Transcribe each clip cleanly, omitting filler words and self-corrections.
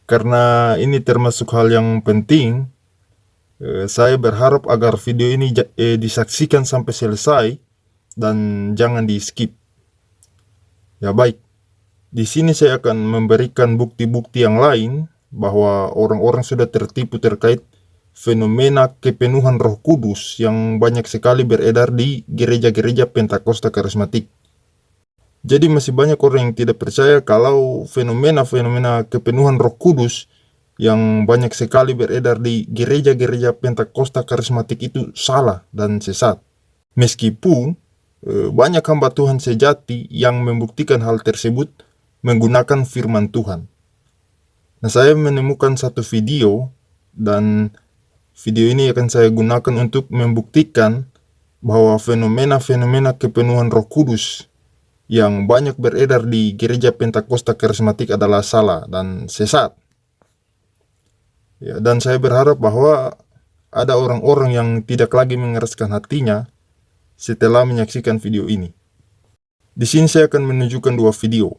Karena ini termasuk hal yang penting, saya berharap agar video ini disaksikan sampai selesai dan jangan di-skip. Ya baik, di sini saya akan memberikan bukti-bukti yang lain bahwa orang-orang sudah tertipu terkait fenomena kepenuhan Roh Kudus yang banyak sekali beredar di gereja-gereja Pentakosta Karismatik. Jadi masih banyak orang yang tidak percaya kalau fenomena-fenomena kepenuhan Roh Kudus yang banyak sekali beredar di gereja-gereja Pentakosta Karismatik itu salah dan sesat. Meskipun banyak hamba Tuhan sejati yang membuktikan hal tersebut menggunakan firman Tuhan. Nah, saya menemukan satu video dan video ini akan saya gunakan untuk membuktikan bahwa fenomena-fenomena kepenuhan Roh Kudus yang banyak beredar di gereja Pentakosta Karismatik adalah salah dan sesat. Ya, dan saya berharap bahwa ada orang-orang yang tidak lagi mengeraskan hatinya setelah menyaksikan video ini. Di sini saya akan menunjukkan dua video.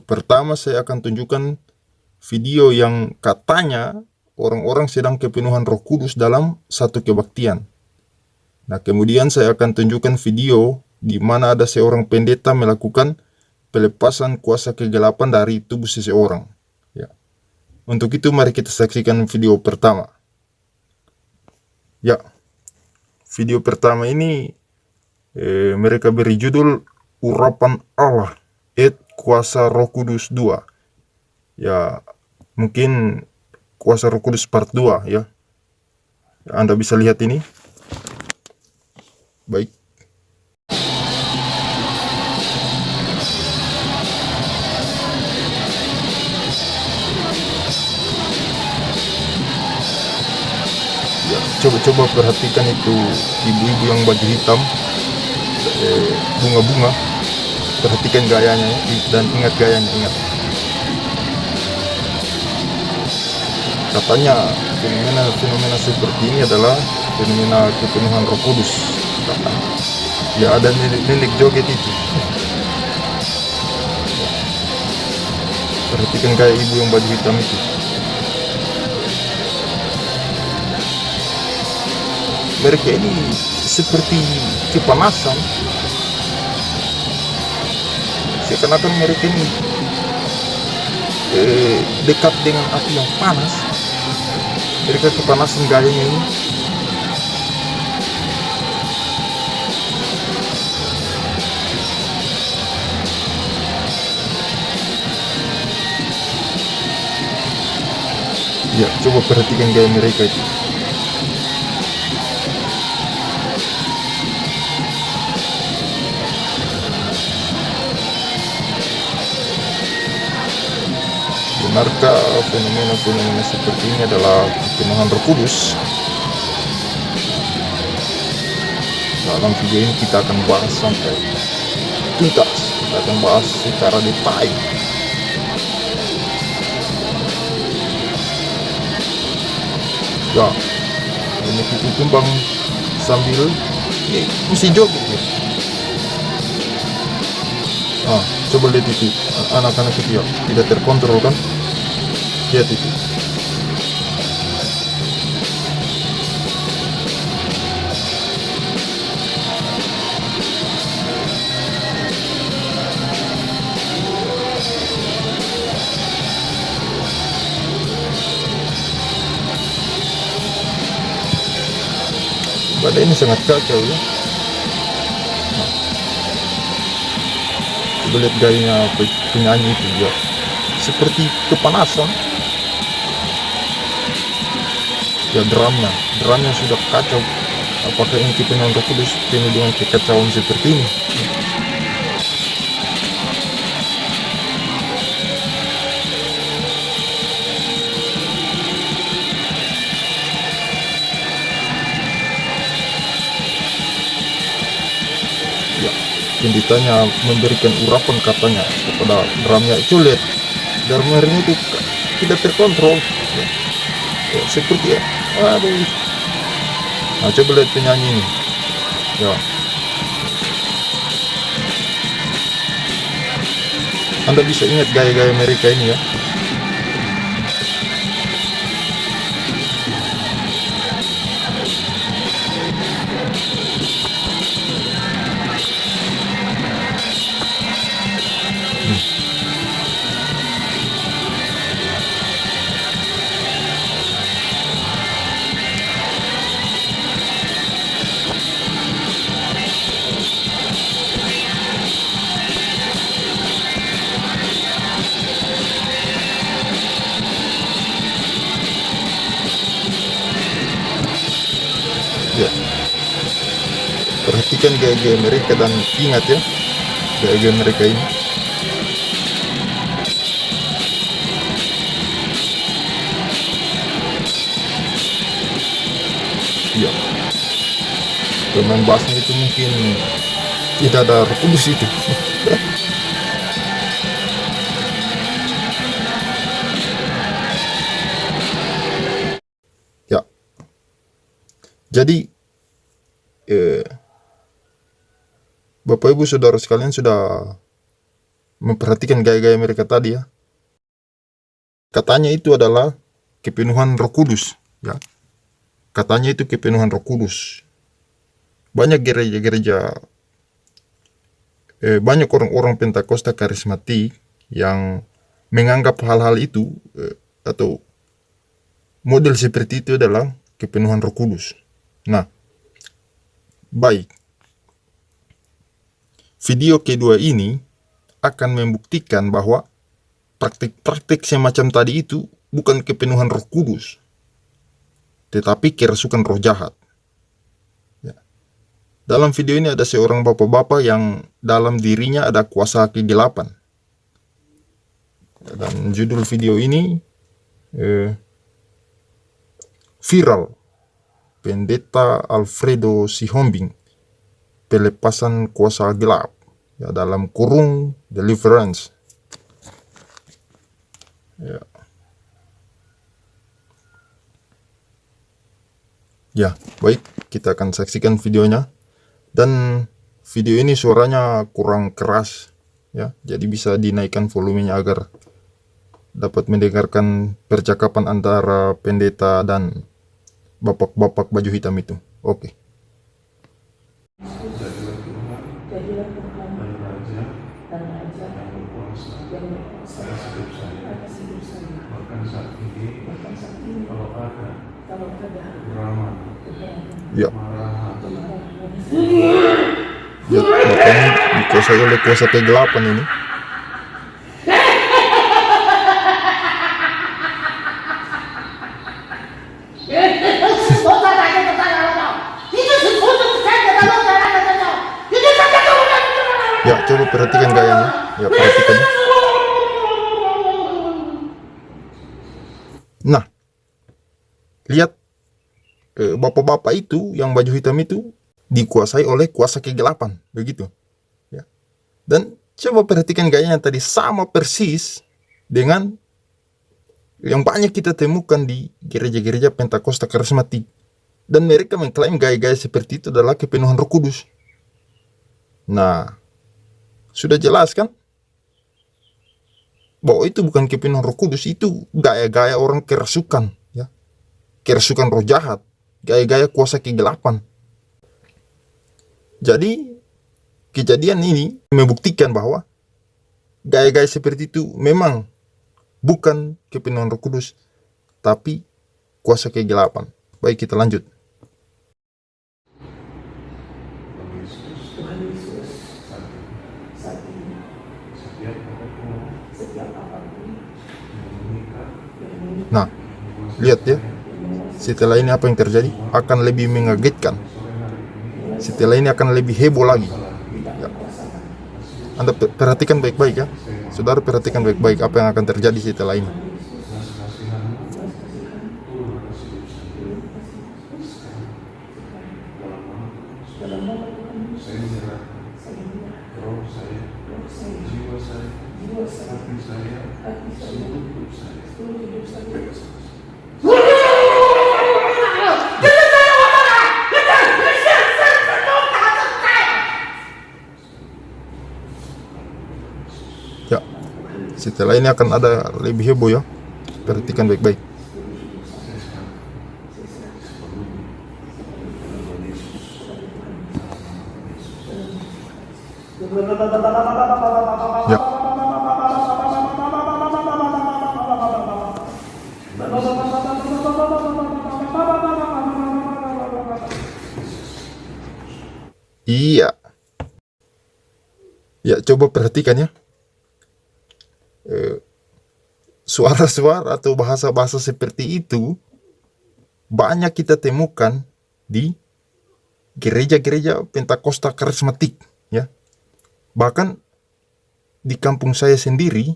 Pertama, saya akan tunjukkan video yang katanya orang-orang sedang kepenuhan Roh Kudus dalam satu kebaktian. Nah, kemudian saya akan tunjukkan video di mana ada seorang pendeta melakukan pelepasan kuasa kegelapan dari tubuh seseorang. Ya. Untuk itu mari kita saksikan video pertama. Ya, video pertama ini mereka beri judul Urapan Allah Kuasa Roh Kudus 2. Ya, mungkin Kuasa Roh Kudus part 2 ya. Anda bisa lihat ini. Baik. Ya, coba perhatikan itu ibu-ibu yang baju hitam, bunga-bunga. Perhatikan gayanya dan ingat gayanya, ingat. Katanya fenomena seperti ini adalah fenomena kepenuhan Roh Kudus. Ya, ada nenek joget itu. Perhatikan gaya ibu yang baju hitam itu. Mereka ini seperti kepanasan. Seakan-akan mereka ini dekat dengan api yang panas. Mereka kepanasan gayanya ini. Ya, coba perhatikan gaya mereka itu. Benarkah fenomena-fenomena seperti ini adalah kepenuhan Roh Kudus? Dalam video ini kita akan bahas sampai tuntas. Kita akan bahas secara detail. Ya, ini kita kembang sambil mesti joget ya. Coba lihat itu, anak-anak itu ya, tidak terkontrol kan? Lihat itu. Badai ini sangat kacau ya. Coba lihat gayanya penyanyi itu ya, seperti kepanasan. Ya, drumnya sudah kacau. Apakah ini kepenuhan Roh Kudus penuh dengan kekacauan seperti ini? Pendetanya memberikan urapan katanya kepada drumnya. Itu lihat, drumnya itu tidak terkontrol ya, seperti ya, aduh. Nah, coba lihat penyanyi ini ya. Anda bisa ingat gaya-gaya mereka ini ya. perhatikan gaya-gaya mereka dan ingat ya, gaya-gaya mereka ini. Ya, pemain bassnya itu mungkin tidak ada Roh Kudus itu. Ya, jadi Bapak Ibu Saudara sekalian sudah memperhatikan gaya-gaya mereka tadi ya. Katanya itu adalah kepenuhan Roh Kudus, ya. Katanya itu kepenuhan Roh Kudus. Banyak gereja-gereja, banyak orang-orang Pentakosta karismatik yang menganggap hal-hal itu atau model seperti itu adalah kepenuhan Roh Kudus. Nah, baik. Video kedua ini akan membuktikan bahwa praktik-praktik semacam tadi itu bukan kepenuhan Roh Kudus, tetapi kerasukan roh jahat. Ya. Dalam video ini ada seorang bapak-bapak yang dalam dirinya ada kuasa kegelapan. Dan judul video ini viral, Pendeta Alfredo Sihombing, pelepasan kuasa gelap, ya, dalam kurung deliverance. Ya. Ya, baik, kita akan saksikan videonya. Dan video ini suaranya kurang keras, ya, jadi bisa dinaikkan volumenya agar dapat mendengarkan percakapan antara pendeta dan bapak-bapak baju hitam itu. Oke. Jadilah Tuhan dan Raja yang berkuasa atas hidup saya. Bahkan saat ini kalau ada keramat, Ya. kemarahan, Ya, makanya dikuasai oleh kuasa kegelapan ini. Ya, coba perhatikan gayanya. Ya, perhatikan. Nah, lihat bapak-bapak itu yang baju hitam itu dikuasai oleh kuasa kegelapan, begitu. Ya. Dan coba perhatikan gayanya tadi sama persis dengan yang banyak kita temukan di gereja-gereja Pentakosta karismatik. Dan mereka mengklaim gaya-gaya seperti itu adalah kepenuhan Roh Kudus. Nah, sudah jelas kan bahwa itu bukan kepenuhan Roh Kudus, itu gaya-gaya orang kerasukan, ya. Kerasukan roh jahat, gaya-gaya kuasa kegelapan. Jadi kejadian ini membuktikan bahwa gaya-gaya seperti itu memang bukan kepenuhan Roh Kudus, tapi kuasa kegelapan. Baik, kita lanjut. Tuhan Yesus saat ini setiap apapun Nah, lihat ya, setelah ini apa yang terjadi akan lebih mengagetkan. Setelah ini akan lebih heboh lagi. Ya. Anda perhatikan baik-baik ya. Saudara perhatikan baik-baik apa yang akan terjadi setelah ini. Ya, setelah ini akan ada lebih heboh ya. Perhatikan baik-baik. Ya. Iya. Ya, coba perhatikan ya. Suara-suara atau bahasa-bahasa seperti itu banyak kita temukan di gereja-gereja Pentakosta karismatik, ya. Bahkan di kampung saya sendiri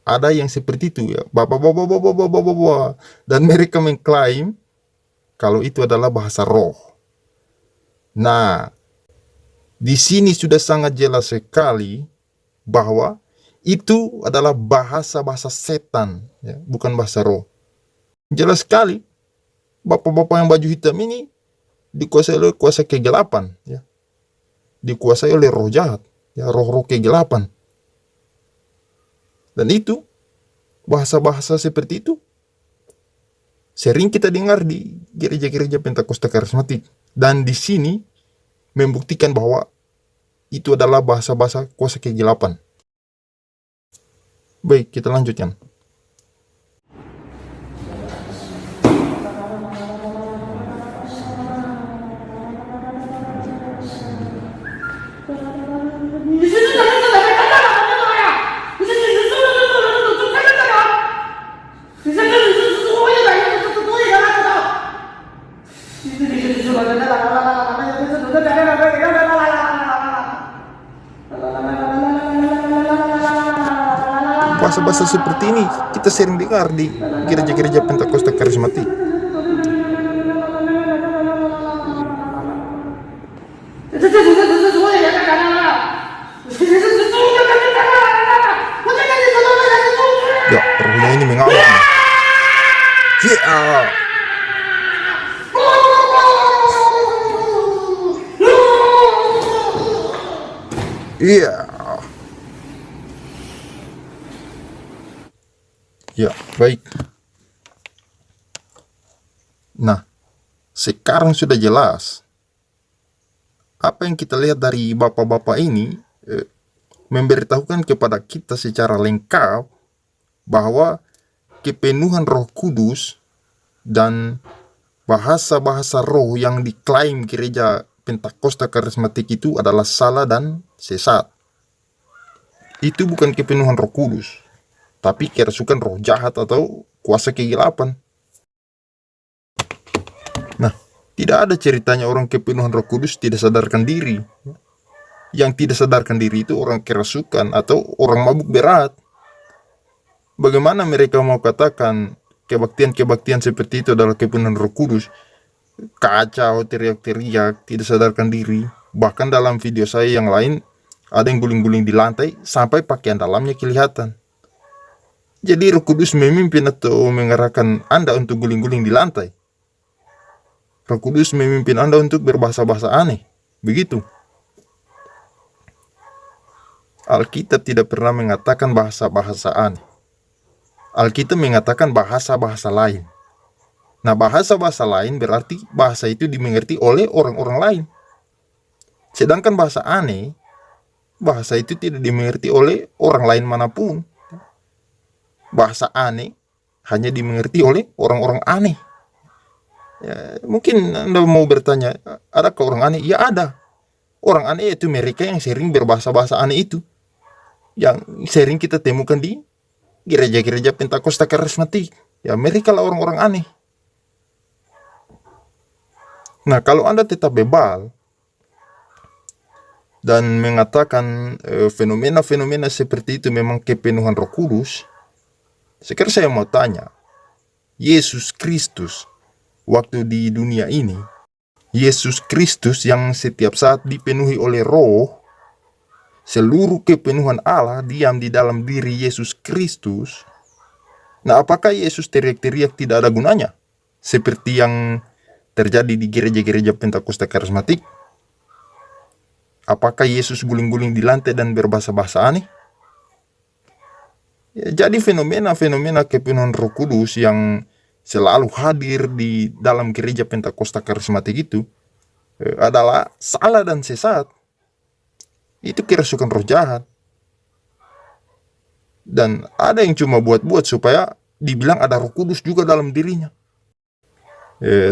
ada yang seperti itu, ya. Bapak-bapak, dan mereka mengklaim kalau itu adalah bahasa roh. Nah, di sini sudah sangat jelas sekali bahwa itu adalah bahasa-bahasa setan, ya, bukan bahasa roh. Jelas sekali, bapak-bapak yang baju hitam ini dikuasai oleh kuasa kegelapan, ya. Dikuasai oleh roh jahat, ya, roh-roh kegelapan. Dan itu, bahasa-bahasa seperti itu sering kita dengar di gereja-gereja Pentakosta karismatik. Dan di sini membuktikan bahwa itu adalah bahasa-bahasa kuasa kegelapan. Baik, kita lanjutkan. Bahasa-bahasa seperti ini kita sering dengar di gereja-gereja Pentakosta karismatik. Ya, rohnya ini mengamuk. Ya. Iya. Ya, baik. Nah, sekarang sudah jelas apa yang kita lihat dari bapak-bapak ini memberitahukan kepada kita secara lengkap bahwa kepenuhan Roh Kudus dan bahasa-bahasa roh yang diklaim gereja Pentakosta karismatik itu adalah salah dan sesat. Itu bukan kepenuhan Roh Kudus, tapi kerasukan roh jahat atau kuasa kegelapan. Nah, tidak ada ceritanya orang kepenuhan Roh Kudus tidak sadarkan diri. Yang tidak sadarkan diri itu orang kerasukan atau orang mabuk berat. Bagaimana mereka mau katakan kebaktian-kebaktian seperti itu adalah kepenuhan Roh Kudus? Kacau, teriak-teriak, tidak sadarkan diri. Bahkan dalam video saya yang lain ada yang guling-guling di lantai sampai pakaian dalamnya kelihatan. Jadi Roh Kudus memimpin atau mengarahkan Anda untuk guling-guling di lantai. Roh Kudus memimpin Anda untuk berbahasa-bahasa aneh. Begitu. Alkitab tidak pernah mengatakan bahasa-bahasa aneh. Alkitab mengatakan bahasa-bahasa lain. Nah, bahasa-bahasa lain berarti bahasa itu dimengerti oleh orang-orang lain. Sedangkan bahasa aneh, bahasa itu tidak dimengerti oleh orang lain manapun. Bahasa aneh hanya dimengerti oleh orang-orang aneh. Ya, mungkin Anda mau bertanya, adakah orang aneh? Ya ada. Orang aneh itu mereka yang sering berbahasa-bahasa aneh itu. Yang sering kita temukan di gereja-gereja Pentakosta karismatik. Ya, mereka lah orang-orang aneh. Nah, kalau Anda tetap bebal dan mengatakan fenomena-fenomena seperti itu memang kepenuhan Roh Kudus, sekarang saya mau tanya, Yesus Kristus waktu di dunia ini, Yesus Kristus yang setiap saat dipenuhi oleh roh, seluruh kepenuhan Allah diam di dalam diri Yesus Kristus. Nah, apakah Yesus teriak-teriak tidak ada gunanya? Seperti yang terjadi di gereja-gereja Pentakosta karismatik? Apakah Yesus guling-guling di lantai dan berbahasa-bahasa aneh? Ya, jadi fenomena-fenomena kepenuhan Roh Kudus yang selalu hadir di dalam gereja Pentakosta karismatik itu adalah salah dan sesat. Itu kerasukan roh jahat. Dan ada yang cuma buat-buat supaya dibilang ada Roh Kudus juga dalam dirinya.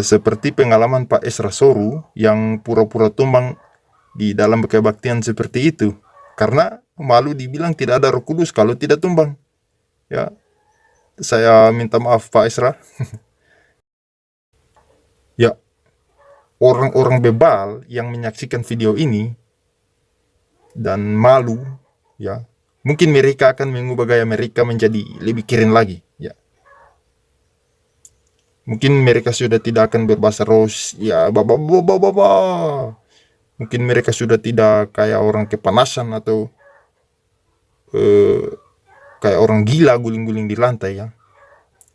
Seperti pengalaman Pak Esra Soru yang pura-pura tumbang di dalam kebaktian seperti itu. Karena malu dibilang tidak ada Roh Kudus kalau tidak tumbang. Ya, saya minta maaf Pak Esra. Ya, orang-orang bebal yang menyaksikan video ini dan malu, ya, mungkin mereka akan mengubah gaya mereka menjadi lebih keren lagi, ya. Mungkin mereka sudah tidak akan berbahasa Ros, ya, mungkin mereka sudah tidak kayak orang kepanasan atau kayak orang gila guling-guling di lantai, ya.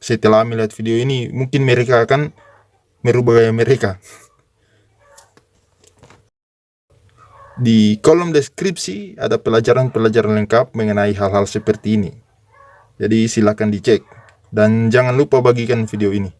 Setelah melihat video ini, mungkin mereka akan merubah gaya mereka. Di kolom deskripsi ada pelajaran-pelajaran lengkap mengenai hal-hal seperti ini. Jadi silakan dicek. Dan jangan lupa bagikan video ini.